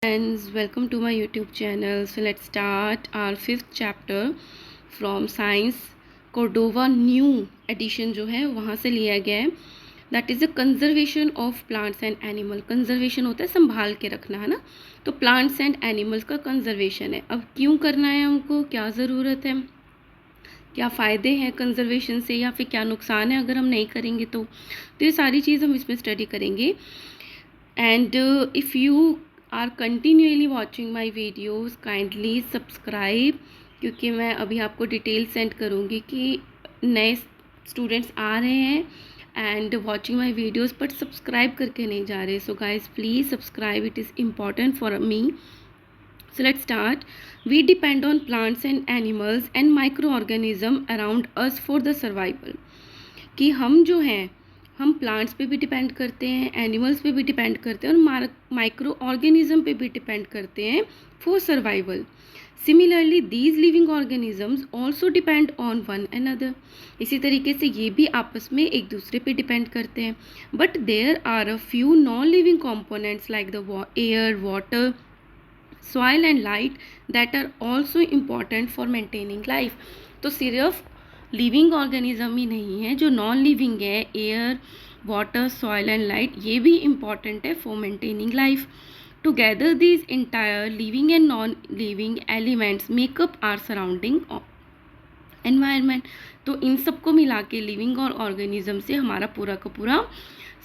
Friends, welcome to my YouTube channel. So let's start our fifth chapter from Science Cordova new edition जो है वहाँ से लिया गया है. That is a conservation of plants and animal. Conservation होता है संभाल के रखना, है ना. तो प्लांट्स एंड एनिमल्स का कंजर्वेशन है. अब क्यों करना है हमको, क्या ज़रूरत है, क्या फ़ायदे हैं कंजर्वेशन से या फिर क्या नुकसान है अगर हम नहीं करेंगे तो ये सारी चीज़ हम इसमें स्टडी करेंगे. And if you are continuously watching my videos kindly subscribe, क्योंकि मैं अभी आपको डिटेल सेंड करूँगी कि नए स्टूडेंट्स आ रहे हैं and watching my videos but subscribe करके नहीं जा रहे. So guys please subscribe, it is important for me. So let's start. We depend on plants and animals and microorganism around us for the survival. कि हम जो हैं हम plants पे भी डिपेंड करते हैं, एनिमल्स पे भी डिपेंड करते हैं और माइक्रो ऑर्गेनिज्म पे भी डिपेंड करते हैं for survival. Similarly these living organisms also depend on one another. इसी तरीके से ये भी आपस में एक दूसरे पे डिपेंड करते हैं. But there are a few non living components like the air, water, soil and light that are also important for maintaining life. तो सिर्फ लिविंग ऑर्गेनिज्म ही नहीं है, जो नॉन लिविंग है, air, water, soil and light, ये भी important है for maintaining life. Together these entire living and non living elements make up are surrounding environment. तो इन सबको मिला के लिविंग और ऑर्गेनिज्म से हमारा पूरा का पूरा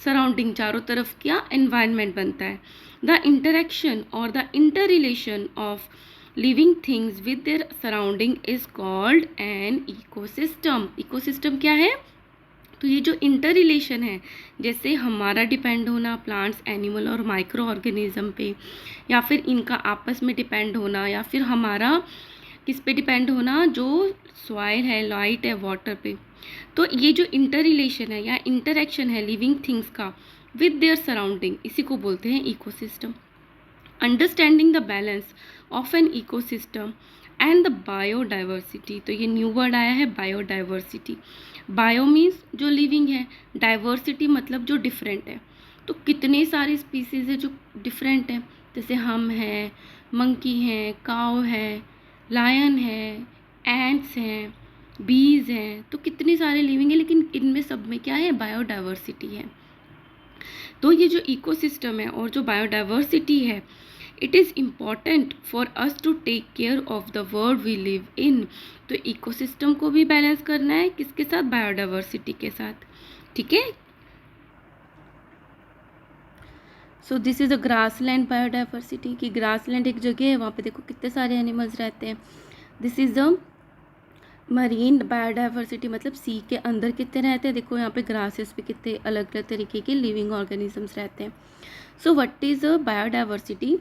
सराउंडिंग, चारों तरफ क्या एनवायरनमेंट बनता है. द इंटरेक्शन और the inter relation of living things with their surrounding is called an ecosystem. Ecosystem क्या है, तो ये जो इंटर रिलेशन है, जैसे हमारा डिपेंड होना प्लांट्स, एनिमल और माइक्रो ऑर्गेनिज्म पे, या फिर इनका आपस में डिपेंड होना, या फिर हमारा किस पे डिपेंड होना, जो सॉइल है, लाइट है, वाटर पे. तो ये जो इंटर रिलेशन है या इंटरेक्शन है लिविंग थिंग्स का विद देयर सराउंडिंग, इसी को बोलते हैं ecosystem. Understanding the balance of an ecosystem and the biodiversity. तो ये न्यू वर्ड आया है बायोडाइवर्सिटी. बायो मीन्स जो लिविंग है, डाइवर्सिटी मतलब जो डिफरेंट है. तो कितने सारे स्पीसीज है जो डिफरेंट है, जैसे हम हैं, मंकी हैं, काऊ है, लायन है, एंट्स हैं, बीज हैं. तो कितने सारे लिविंग है, लेकिन इनमें सब में क्या है, बायोडाइवर्सिटी है. तो ये जो इकोसिस्टम है और जो बायोडाइवर्सिटी है, it is important for us to take care of the world we live in. तो इकोसिस्टम को भी बैलेंस करना है, किसके साथ, बायोडाइवर्सिटी के साथ. ठीक है. So this is a grassland biodiversity. कि ग्रासलैंड एक जगह है, वहाँ पे देखो कितने सारे एनिमल्स रहते हैं. This is the marine biodiversity, मतलब सी के अंदर कितने रहते हैं, देखो यहाँ पे ग्रासेस पे कितने अलग अलग तरीके के लिविंग ऑर्गेनिजम्स रहते हैं. So what is a biodiversity,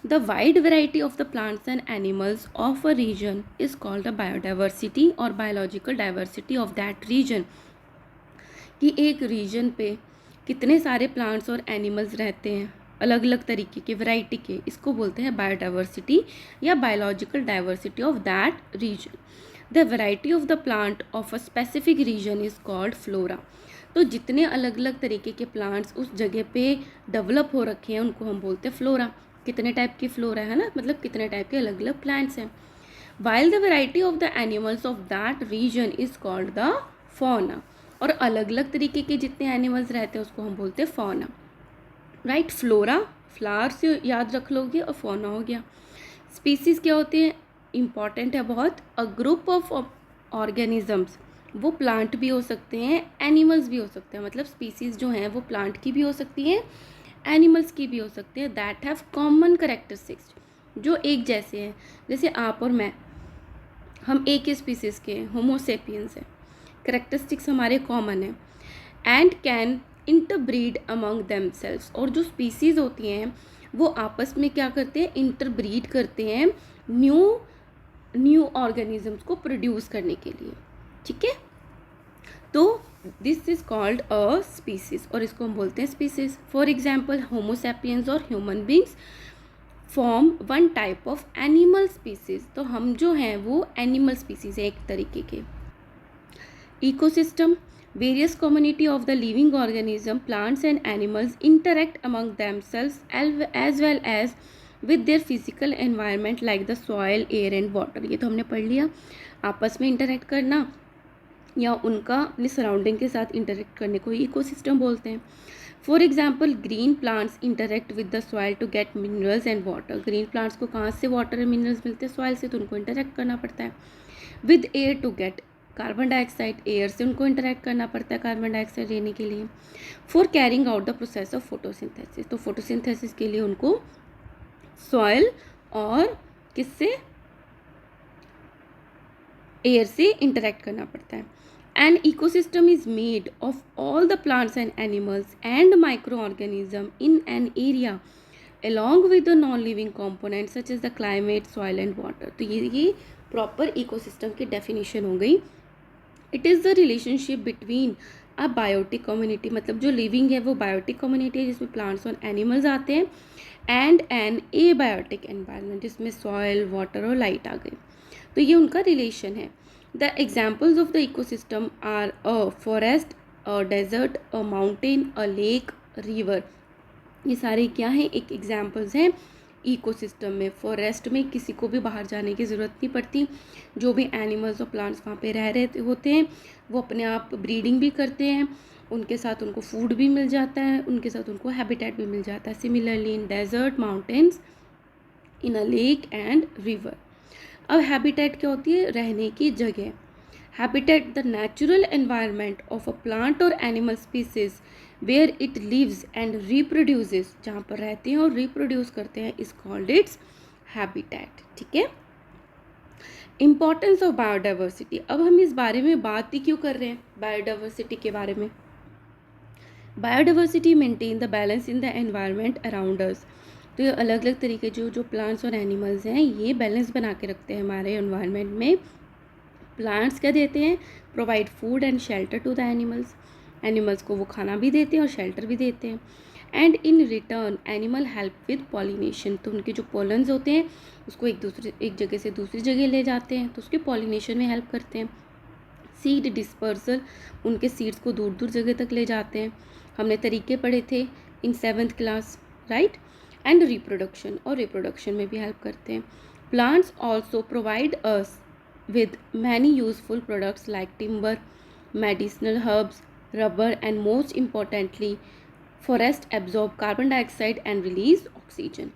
the wide variety of the plants and animals of a region is called a biodiversity और biological diversity of that region. कि एक रीजन पे कितने सारे प्लांट्स और एनिमल्स रहते हैं अलग अलग तरीके के, वैरायटी के, इसको बोलते हैं बायोडाइवर्सिटी या biological diversity of that region. The variety of the plant of a specific region is called flora. तो जितने अलग अलग तरीके के प्लांट्स उस जगह पे डेवलप हो रखे हैं उनको हम बोलते हैं फ्लोरा. कितने टाइप की फ्लोरा है ना, मतलब कितने टाइप के अलग अलग प्लांट्स हैं. While the variety of the animals of that region is called the fauna. और अलग अलग तरीके के जितने एनिमल्स रहते हैं उसको हम बोलते हैं फौना. राइट. फ्लोरा फ्लावर से याद रख लोगे और फौना हो गया. स्पीसीज़ क्या होती है, इम्पॉर्टेंट है बहुत. अ ग्रुप ऑफ ऑर्गेनिजम्स, वो प्लांट भी हो सकते हैं, एनिमल्स भी हो सकते हैं. मतलब स्पीसीज़ जो हैं वो प्लांट की भी हो सकती हैं, एनिमल्स की भी हो सकते हैं. दैट हैव कॉमन करेक्टरिस्टिक्स, जो एक जैसे हैं. जैसे आप और मैं, हम एक ही स्पीसीज़ के हैं, होमोसेपियंस हैं. करेक्टरिस्टिक्स हमारे कॉमन है. And can interbreed among themselves. और जो स्पीसीज़ होती हैं वो आपस में क्या करते हैं, इंटरब्रीड करते हैं न्यू ऑर्गेनिजम्स को प्रोड्यूस करने के लिए. ठीक है. तो this is called a species, और इसको हम बोलते हैं स्पीसीज. फॉर एग्जाम्पल होमोसेपियंस और human beings form one type of animal species. तो हम जो हैं वो एनिमल स्पीसीज है एक तरीके के. Ecosystem, various community of the living organism, plants and animals interact among themselves as well as with their physical environment like the soil, air and water. ये तो हमने पढ़ लिया, आपस में इंटरेक्ट करना या उनका अपने सराउंडिंग के साथ इंटरेक्ट करने को इकोसिस्टम बोलते हैं। For example green plants interact with the soil to get minerals and water. Green plants को कहाँ से वाटर एंड मिनरल्स मिलते हैं? सॉइल से, तो उनको इंटरेक्ट करना पड़ता है। With air to get carbon dioxide, air से उनको इंटरेक्ट करना पड़ता है कार्बन डाइऑक्साइड लेने के लिए। For carrying out the process of photosynthesis, तो फोटोसिंथेसिस के लिए उनको सॉइल और किससे? एयर से इंटरेक्ट करना पड़ता है। An ecosystem is made of all the plants and animals and microorganisms in an area along with the non-living components such as the climate, soil and water। तो ये प्रॉपर इकोसिस्टम की definition हो गई। It is the relationship between a biotic community, मतलब जो living है वो biotic community है जिसमें प्लांट्स और एनिमल्स आते हैं, एंड एन एबायोटिक एनवायरनमेंट जिसमें सॉयल, वाटर और लाइट आ गई। तो ये उनका रिलेशन है। The examples of the ecosystem are a forest, a desert, a mountain, a lake, river। ये सारे क्या हैं? एक एग्जाम्पल्स हैं इकोसिस्टम में। फॉरेस्ट में किसी को भी बाहर जाने की ज़रूरत नहीं पड़ती, जो भी एनिमल्स और प्लांट्स वहाँ पे रह रहे होते हैं वो अपने आप ब्रीडिंग भी करते हैं, उनके साथ उनको फूड भी मिल जाता है, उनके साथ उनको हैबिटेट भी मिल जाता है। Similarly in desert, mountains, in a lake and river. अब हैबिटेट क्या होती है? रहने की जगह। Habitat the natural environment of a plant और animal species where it lives and reproduces, जहाँ पर रहते हैं और रिप्रोड्यूस करते हैं, इज कॉल्ड इट्स हैबिटेट। ठीक है। Importance of biodiversity. अब हम इस बारे में बात ही क्यों कर रहे हैं? बायोडाइवर्सिटी के बारे में। Biodiversity maintain the balance in the environment around us. तो ये अलग अलग तरीके जो प्लांट्स और एनिमल्स हैं ये बैलेंस बना के रखते हैं हमारे एनवायरनमेंट में। प्लांट्स क्या देते हैं? Provide food and shelter to the animals. Animals को वो खाना भी देते हैं और शेल्टर भी देते हैं। And in return animal help with pollination, तो उनके जो पोलन्स होते हैं उसको एक जगह से दूसरी जगह ले जाते हैं, तो उसके पॉलिनेशन में हेल्प करते हैं। सीड डिस्पर्सल, उनके सीड्स को दूर दूर जगह तक ले जाते हैं। हमने तरीके पढ़े थे इन 7th class, right. And reproduction, और रिप्रोडक्शन में भी हेल्प करते हैं। Plants also provide us with many useful products like timber, medicinal herbs, rubber and most importantly forest absorb carbon dioxide and release oxygen।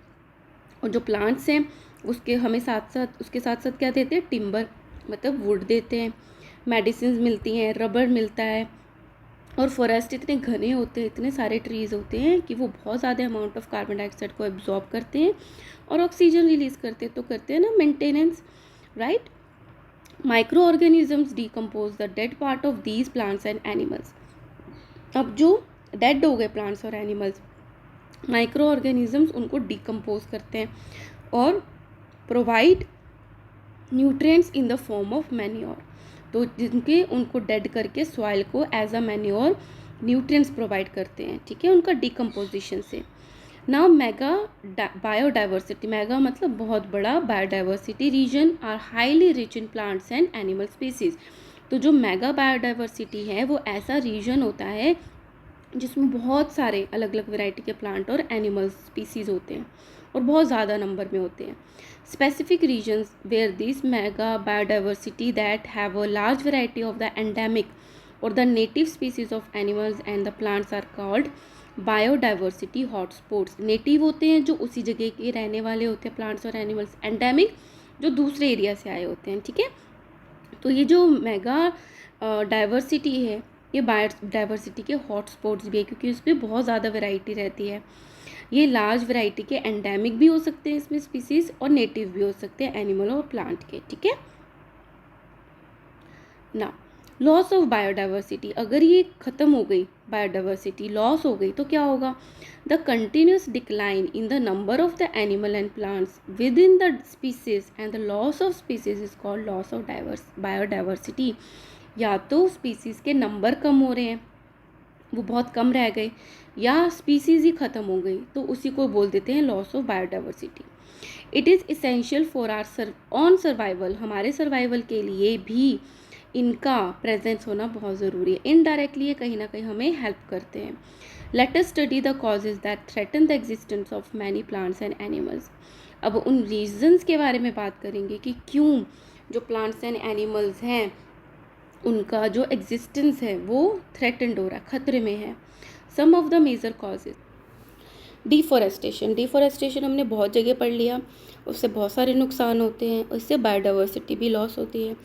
और जो प्लांट्स हैं उसके साथ साथ क्या देते हैं? टिम्बर मतलब वुड देते हैं, मेडिसिन मिलती हैं, रबर मिलता है, और फॉरेस्ट इतने घने होते हैं, इतने सारे ट्रीज़ होते हैं कि वो बहुत ज़्यादा अमाउंट ऑफ कार्बन डाइऑक्साइड को एब्जॉर्ब करते हैं और ऑक्सीजन रिलीज़ करते हैं। तो करते हैं ना maintenance, right. Microorganisms decompose the dead part of these plants and animals. अब जो डेड हो गए प्लांट्स और एनिमल्स, माइक्रो ऑर्गेनिजम्स उनको डिकम्पोज करते हैं और provide nutrients in the form of manure, तो जिनके उनको डेड करके सॉइल को as a manure nutrients provide करते हैं। ठीक है, उनका डिकम्पोजिशन से। नाउ मेगा बायोडाइवर्सिटी, मेगा मतलब बहुत बड़ा, biodiversity region are highly rich in plants and animal species. तो जो मेगा बायोडाइवर्सिटी है वो ऐसा रीजन होता है जिसमें बहुत सारे अलग अलग वैरायटी के प्लांट और एनिमल स्पीसीज होते हैं और बहुत ज़्यादा नंबर में होते हैं। Specific regions where this mega biodiversity that have a large variety of the endemic और the native species of animals and the plants are called biodiversity hotspots. Native होते हैं जो उसी जगह के रहने वाले होते हैं प्लांट्स और एनिमल्स, एंडेमिक जो दूसरे एरिया से आए होते हैं। ठीक है, तो ये जो मेगा डाइवर्सिटी है ये बायोडाइवर्सिटी के हॉटस्पॉट्स भी है क्योंकि इसमें बहुत ज़्यादा वैरायटी रहती है। ये लार्ज वैरायटी के एंडेमिक भी हो सकते हैं इसमें स्पीसीज और नेटिव भी हो सकते हैं एनिमल और प्लांट के। ठीक है ना, लॉस ऑफ बायोडाइवर्सिटी, अगर ये ख़त्म हो गई, बायोडाइवर्सिटी लॉस हो गई तो क्या होगा? The continuous decline in the number of the animal and plants with in the species and the loss of species is called loss of biodiversity. या तो स्पीसीज के नंबर कम हो रहे हैं, वो बहुत कम रह गए, या स्पीसीज ही ख़त्म हो गई, तो उसी को बोल देते हैं loss of biodiversity. It is essential for our own survival, हमारे सर्वाइवल के लिए भी इनका प्रेजेंस होना बहुत ज़रूरी है। इनडायरेक्टली ये कहीं ना कहीं हमें हेल्प करते हैं। Let us study the causes that threaten the existence of many plants and animals. अब उन रीजंस के बारे में बात करेंगे कि क्यों जो प्लांट्स एंड एनिमल्स हैं उनका जो एग्जिस्टेंस है वो थ्रेटन्ड हो रहा है, खतरे में है। Some of the major causes. Deforestation हमने बहुत जगह पढ़ लिया, उससे बहुत सारे नुकसान होते हैं, उससे बायोडाइवर्सिटी भी लॉस होती है।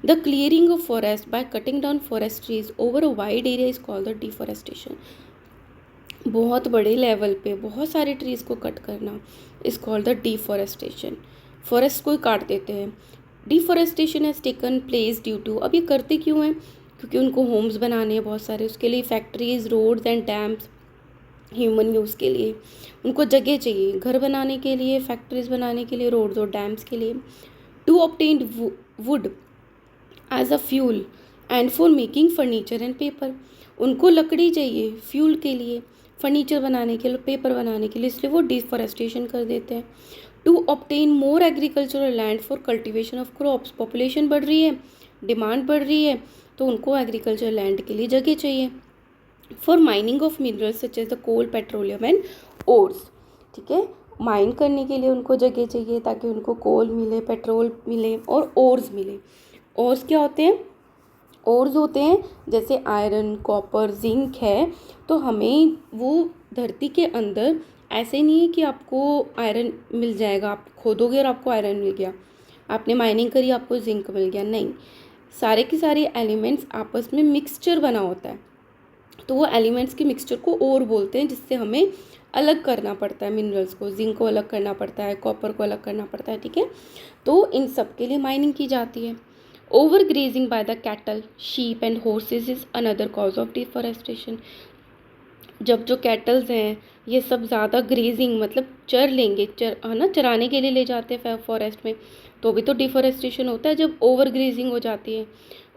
The clearing of forest by cutting down forest trees over a wide area is called the deforestation. बहुत बड़े लेवल पे बहुत सारे ट्रीज को कट करना is called the deforestation. Forest को ही काट देते हैं। Deforestation has taken place due to, अब ये करते क्यों हैं? क्योंकि उनको होम्स बनाने हैं बहुत सारे, उसके लिए factories, roads and dams, human use के लिए उनको जगह चाहिए, घर बनाने के लिए, फैक्ट्रीज बनाने के लिए, रोड्स और डैम्स के लिए। To obtain wood as a fuel and for making furniture and paper, उनको लकड़ी चाहिए फ्यूल के लिए, फर्नीचर बनाने के लिए, पेपर बनाने के लिए, इसलिए वो डिफॉरेस्टेशन कर देते हैं। To obtain more agricultural land for cultivation of crops, population बढ़ रही है, डिमांड बढ़ रही है, तो उनको एग्रीकल्चर लैंड के लिए जगह चाहिए। For mining of minerals such as the coal, petroleum and ores, ठीक है, माइन करने के लिए उनको जगह चाहिए ताकि उनको कोल मिले, पेट्रोल मिले और ओर्स मिले। ओर्स क्या होते हैं? ओर्स होते हैं जैसे आयरन, कॉपर, जिंक है, तो हमें वो धरती के अंदर ऐसे नहीं है कि आपको आयरन मिल जाएगा, आप खोदोगे और आपको आयरन मिल गया, आपने माइनिंग करी आपको जिंक मिल गया, नहीं, सारे के सारे एलिमेंट्स आपस में मिक्सचर बना होता है, तो वो एलिमेंट्स के मिक्सचर को ओर बोलते हैं, जिससे हमें अलग करना पड़ता है, मिनरल्स को, जिंक को अलग करना पड़ता है, कॉपर को अलग करना पड़ता है, ठीक है। तो इन सब के लिए माइनिंग की जाती है। Over grazing by the cattle, sheep and horse's is another cause of deforestation. जब जो कैटल्स हैं ये सब ज़्यादा ग्रेजिंग मतलब चर लेंगे, है ना, चराने के लिए ले जाते हैं फॉरेस्ट में, तो भी तो डिफॉरेस्टेशन होता है जब ओवर ग्रेजिंग हो जाती है।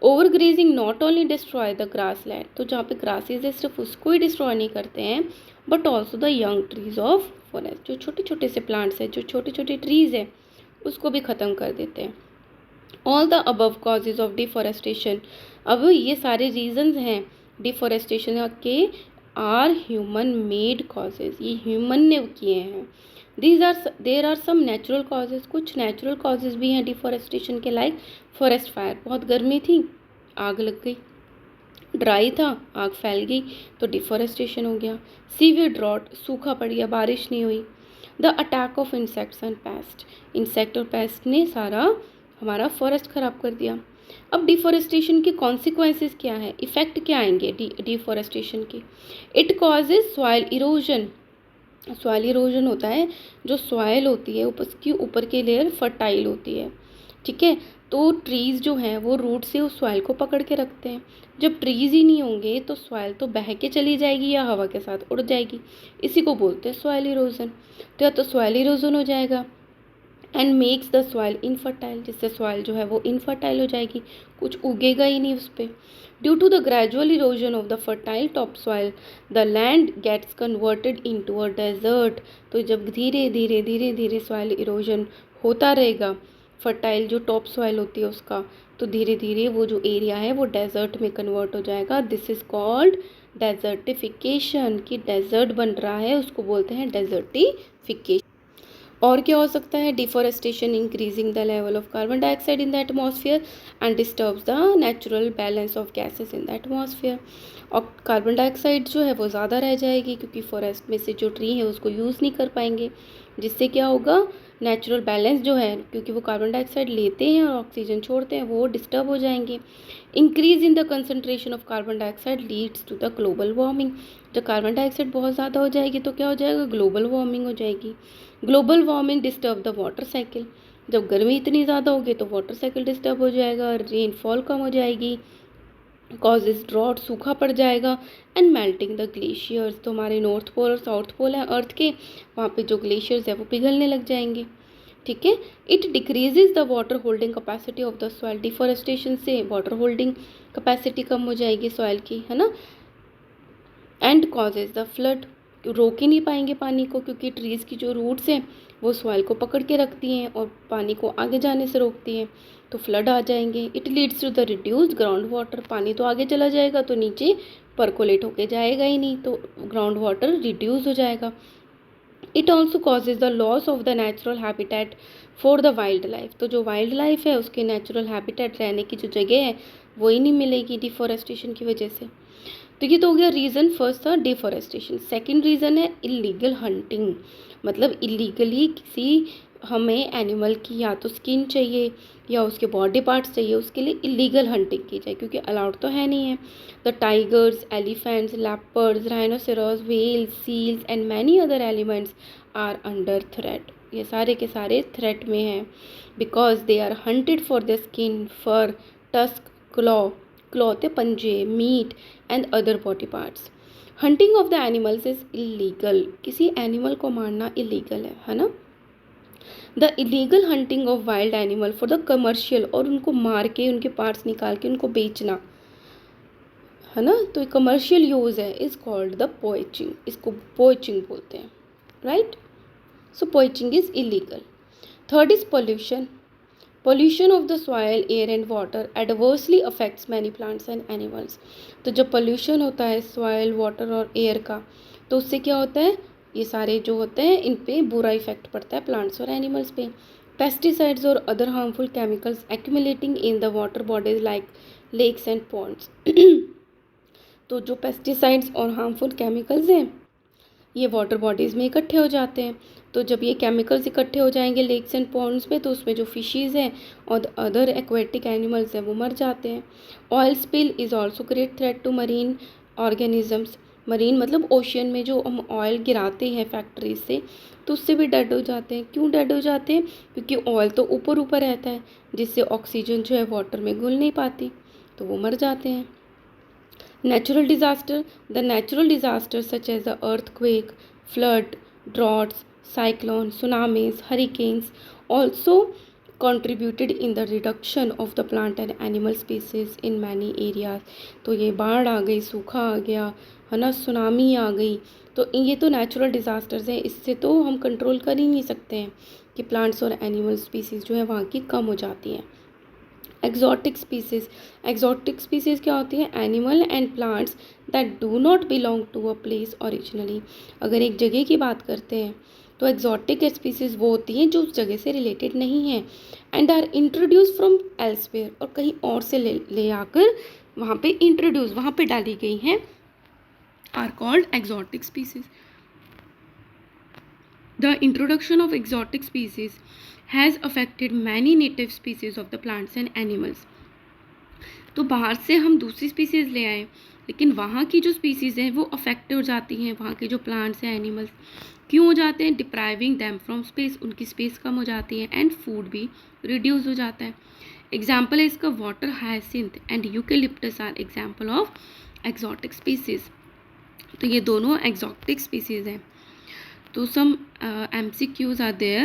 Over grazing not only destroy the grass land, तो जहाँ पे ग्रासेज है सिर्फ उसको ही डिस्ट्रॉय नहीं करते हैं, but also the young trees of forest, जो छोटे छोटे से प्लांट्स हैं, जो छोटे छोटे ट्रीज हैं, उसको भी ख़त्म कर देते हैं। All the above causes of deforestation, अब ये सारे रीजंस हैं डिफॉरेस्टेशन के, आर ह्यूमन मेड कॉजेज, ये ह्यूमन ने किए हैं। There are some natural causes, कुछ नेचुरल कॉजेज भी हैं डिफॉरेस्टेशन के, लाइक फॉरेस्ट फायर, बहुत गर्मी थी, आग लग गई, ड्राई था, आग फैल गई, तो डिफॉरेस्टेशन हो गया। सीवियर ड्रॉट, सूखा पड़ गया, बारिश नहीं हुई। The attack of insects and paste, insect और पेस्ट ने सारा हमारा फॉरेस्ट ख़राब कर दिया। अब डिफॉरेस्टेशन के कॉन्सिक्वेंसेस क्या है, इफ़ेक्ट क्या आएंगे डिफॉरेस्टेशन के? It causes soil erosion, soil erosion होता है, जो सॉइल होती है उसकी ऊपर की लेयर फर्टाइल होती है, ठीक है, तो ट्रीज़ जो हैं वो रूट से उस सॉइल को पकड़ के रखते हैं। जब ट्रीज़ ही नहीं होंगे तो सॉइल तो बह के चली जाएगी या हवा के साथ उड़ जाएगी, इसी को बोलते हैं सॉइल इरोजन। तो या तो सॉइल इरोजन हो जाएगा and makes the soil infertile, जिससे सॉइल जो है वो इनफर्टाइल हो जाएगी, कुछ उगेगा ही नहीं उस पर। Due to the gradual erosion of the fertile top soil the land gets converted into a desert, तो जब धीरे धीरे धीरे धीरे सॉइल इरोजन होता रहेगा, फर्टाइल जो टॉप सॉइल होती है उसका, तो धीरे धीरे वो जो एरिया है वो डेजर्ट में कन्वर्ट हो जाएगा। दिस इज़ कॉल्ड डेजर्टिफिकेशन, कि डेजर्ट बन रहा है उसको बोलते हैं डेजर्टिफिकेशन। और क्या हो सकता है? Deforestation increasing the level of carbon dioxide in the atmosphere and disturbs the natural balance of gases in the atmosphere, और कार्बन डाइऑक्साइड जो है वो ज़्यादा रह जाएगी क्योंकि फॉरेस्ट में से जो ट्री है उसको यूज़ नहीं कर पाएंगे, जिससे क्या होगा, नेचुरल बैलेंस जो है, क्योंकि वो कार्बन डाइऑक्साइड लेते हैं और ऑक्सीजन छोड़ते हैं, वो डिस्टर्ब हो जाएंगे। Increase in the concentration of carbon dioxide leads to the global warming, जब कार्बन डाइऑक्साइड बहुत ज़्यादा हो जाएगी तो क्या हो जाएगा, ग्लोबल वार्मिंग हो जाएगी। Global warming disturb the water cycle, जब गर्मी इतनी ज़्यादा होगी तो वाटर साइकिल डिस्टर्ब हो जाएगा, रेनफॉल कम हो जाएगी, कॉजेज ड्रॉट, सूखा पड़ जाएगा, एंड मेल्टिंग द ग्लेशियर्स, तो हमारे नॉर्थ पोल और साउथ पोल है अर्थ के, वहाँ पे जो ग्लेशियर्स है वो पिघलने लग जाएंगे, ठीक है। It decreases the water holding capacity of the soil, deforestation से वाटर होल्डिंग कैपेसिटी कम हो जाएगी सॉइल की, है ना। एंड कॉजेज द फ्लड, रोक ही नहीं पाएंगे पानी को, क्योंकि ट्रीज़ की जो रूट्स हैं वो सॉइल को पकड़ के रखती हैं और पानी को आगे जाने से रोकती हैं, तो फ्लड आ जाएंगे। It leads to the reduced ground water, पानी तो आगे चला जाएगा तो नीचे परकोलेट होके जाएगा ही नहीं, तो ग्राउंड वाटर रिड्यूस हो जाएगा। It also causes the loss of the natural habitat for the wild life. तो जो वाइल्ड लाइफ है उसके नेचुरल हैबिटेट रहने की जो जगह है वो ही नहीं मिलेगी डिफॉरेस्टेशन की वजह से। तो ये तो हो गया रीज़न फर्स्ट था डिफॉरेस्टेशन। सेकंड रीज़न है इलीगल हंटिंग, मतलब इलीगली किसी हमें एनिमल की या तो स्किन चाहिए या उसके बॉडी पार्ट्स चाहिए, उसके लिए इलीगल हंटिंग की जाए क्योंकि अलाउड तो है नहीं है। The tigers, elephants, leopards, rhinoceros, whales, seals and many other elements are under threat. ये सारे के सारे थ्रेट में हैं because they are hunted for the skin, fur, tusk, claw होते पंजे, meat and other body parts. Hunting of the animals is illegal, किसी animal को मारना इलीगल है ना। The illegal hunting of wild animal for the commercial, और उनको मार के उनके पार्ट्स निकाल के उनको बेचना है ना, तो कमर्शियल यूज़ है, इज कॉल्ड द पोइचिंग, इसको पोइचिंग बोलते हैं, right. So poaching is illegal. Third is pollution. Pollution of the soil, air and water adversely affects many plants and animals. तो जब पोल्यूशन होता है सॉइल, वाटर और air का, तो उससे क्या होता है, ये सारे जो होते हैं इन पे बुरा इफेक्ट पड़ता है प्लांट्स और एनिमल्स पे। पेस्टिसाइड्स और other harmful chemicals accumulating in the water bodies like lakes and ponds. तो जो पेस्टिसाइड्स और हार्मफुल केमिकल्स हैं ये वाटर बॉडीज़ में इकट्ठे हो जाते हैं। तो जब ये केमिकल्स इकट्ठे हो जाएंगे लेक्स एंड पॉन्ड्स में, तो उसमें जो फिशीज़ हैं और अदर एक्वेटिक एनिमल्स हैं वो मर जाते हैं। Oil spill is also great threat to marine organisms. Marine मतलब ओशियन में जो हम ऑयल गिराते हैं फैक्ट्रीज से, तो उससे भी डेड हो जाते हैं। क्यों डेड हो जाते हैं? क्योंकि ऑयल तो ऊपर ऊपर रहता है जिससे ऑक्सीजन जो है वाटर में घुल नहीं पाती, तो वो मर जाते हैं। Natural disaster. The natural disasters such as the earthquake, flood, droughts, cyclones, tsunamis, hurricanes also contributed in the reduction of the plant and animal species in many areas. तो ये बाढ़ आ गई, सूखा आ गया है ना, सुनामी आ गई, तो ये तो नेचुरल डिज़ास्टर्स हैं, इससे तो हम कंट्रोल कर ही नहीं सकते हैं कि प्लांट्स और एनिमल स्पीसीज़ जो है वहाँ की कम हो जाती हैं। Exotic species. एक्जॉटिक स्पीसीज क्या होती है? Animal and plants that do not belong to a place originally. अगर एक जगह की बात करते हैं तो एक्जॉटिक स्पीसीज वो होती हैं जो उस जगह से रिलेटेड नहीं है and are introduce from elsewhere, और कहीं और से ले आकर वहाँ पे इंट्रोड्यूस, वहाँ पे डाली गई हैं, are called exotic species. The introduction of exotic species has affected many native species of the plants and animals. तो बाहर से हम दूसरी स्पीसीज़ ले आए लेकिन वहाँ की जो स्पीसीज़ हैं वो अफेक्ट हो जाती हैं, वहाँ के जो प्लांट्स हैं, एनिमल्स क्यों हो जाते हैं? डिप्राइविंग दैम फ्रॉम स्पेस, उनकी स्पेस कम हो जाती है एंड फूड भी रिड्यूस हो जाता है। एग्जाम्पल है इसका water hyacinth and eucalyptus are example of exotic species. तो ये दोनों एक्जॉटिक स्पीसीज़ हैं। तो some MCQs are there.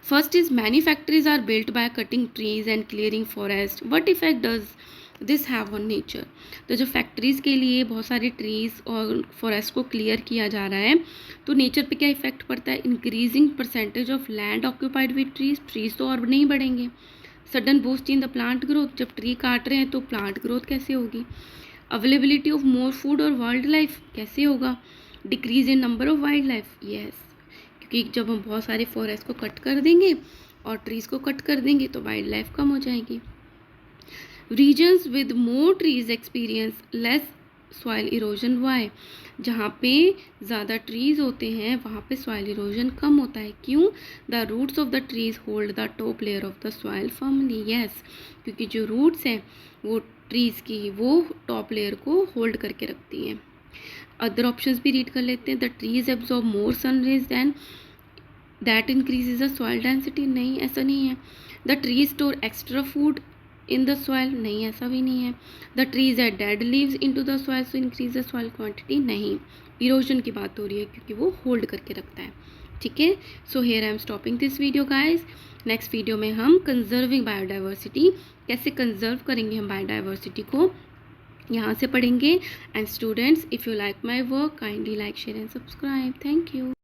First is many factories are built by cutting trees and clearing forest. What effect does this have on nature? तो जो factories के लिए बहुत सारे ट्रीज़ और फॉरेस्ट को क्लियर किया जा रहा है तो नेचर पे क्या इफेक्ट पड़ता है? Increasing percentage of land occupied with trees तो और नहीं बढ़ेंगे। Sudden boost in the plant growth, जब ट्री काट रहे हैं तो प्लांट ग्रोथ कैसे होगी? अवेलेबिलिटी ऑफ मोर फूड और वाइल्ड लाइफ कैसे होगा? Decrease in number of wild life, yes, क्योंकि जब हम बहुत सारे फॉरेस्ट को कट कर देंगे और ट्रीज़ को कट कर देंगे तो वाइल्ड लाइफ कम हो जाएगी। Regions with more trees experience less soil erosion, why? जहाँ पे ज़्यादा ट्रीज़ होते हैं वहाँ पे सॉइल इरोजन कम होता है। क्यों? The roots of the trees hold the top layer of the soil firmly, yes, क्योंकि जो रूट्स हैं वो ट्रीज़ की वो टॉप लेयर को होल्ड करके रखती हैं। अदर ऑप्शंस भी रीड कर लेते हैं। The trees absorb more sun rays than that increases the soil density, नहीं, ऐसा नहीं है। The trees store extra food in the soil, नहीं, ऐसा भी नहीं है। The trees add dead leaves into the soil so increase the soil quantity, नहीं, इरोजन की बात हो रही है क्योंकि वो होल्ड करके रखता है। ठीक है, so here I am stopping this video guys. Next video में हम कंजर्विंग बायोडाइवर्सिटी, कैसे कंजर्व करेंगे हम बायोडाइवर्सिटी को, यहाँ से पढ़ेंगे। And students, if you like my work kindly like, share and subscribe. Thank you.